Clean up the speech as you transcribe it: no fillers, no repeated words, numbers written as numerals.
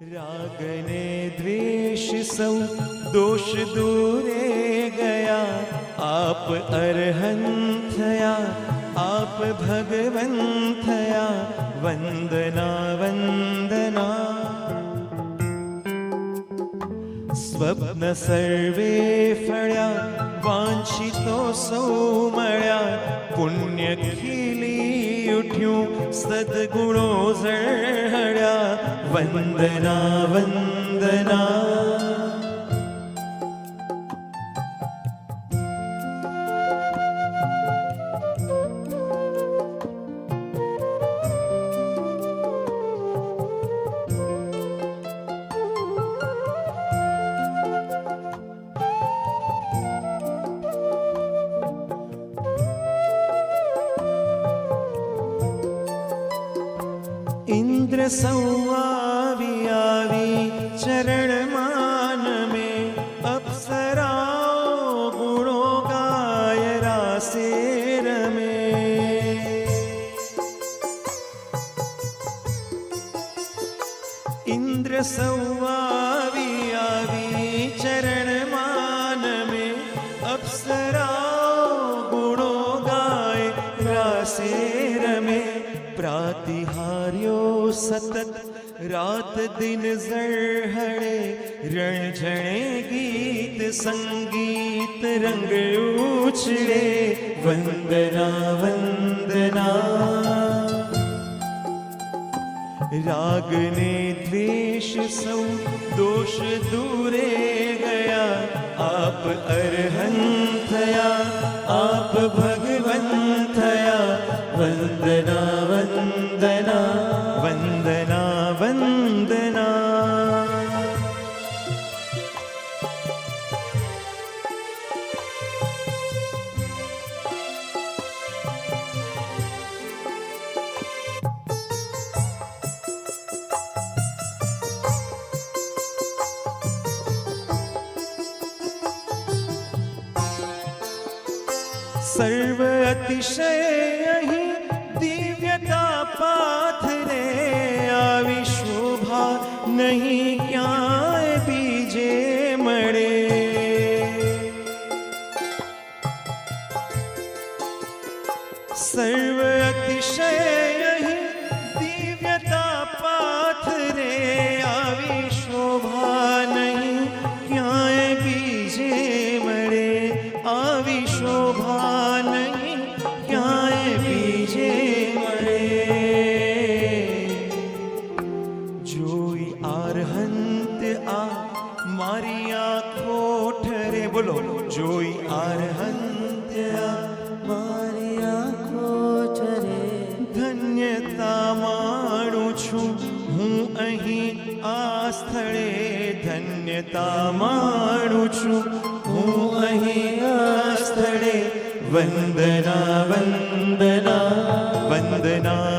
राग ने द्वेष सौ दोष दूरे गया, आप अरहंत थया, आप भगवंत थया, वंदना वंदना। स्वप्न सर्वे फळ्या, वांछितो सौ मळ्या, पुण्य खिली उठ्यूं, सद्गुणो झळहळ्या, वंदना वंदना। इंद्र संवावी आवी चरण मान में, अप्सराओ गुणों गाय रासे रमे। इंद्र संवावी आवी चरण मान में, अप्सराओ गुणों गाय रासे रमे। प्रातिहार्यो सतत रात दिन जळहळे, रणझणे गीत संगीत रंग उछळे, वंदना वंदना। राग ने द्वेष सौ दोष दूरे गया, आप अरहंत थया, आप भगवंत थया, वंदना वंदना वंदना वंदना। सर्व अतिशय अहि दिव्यता पाथरे, आवी शोभा नहीं क्याय बीजे मळे। सर्व अतिशय अहि दिव्यता पाथरे, आवी शोभा नहीं क्याय बीजे मळे। आवी शोभा नहीं क्याय बीजे मळे। जोई आरहंत आ मारी आँखो ठरे, बोलो जोई आरहंत आ मारी आँखो ठरे। धन्यता माणुं छुं हूँ અહીં આ સ્થળે, ધન્યતા માણું છું હું અહીં આ સ્થળે, વંદના વંદના વંદના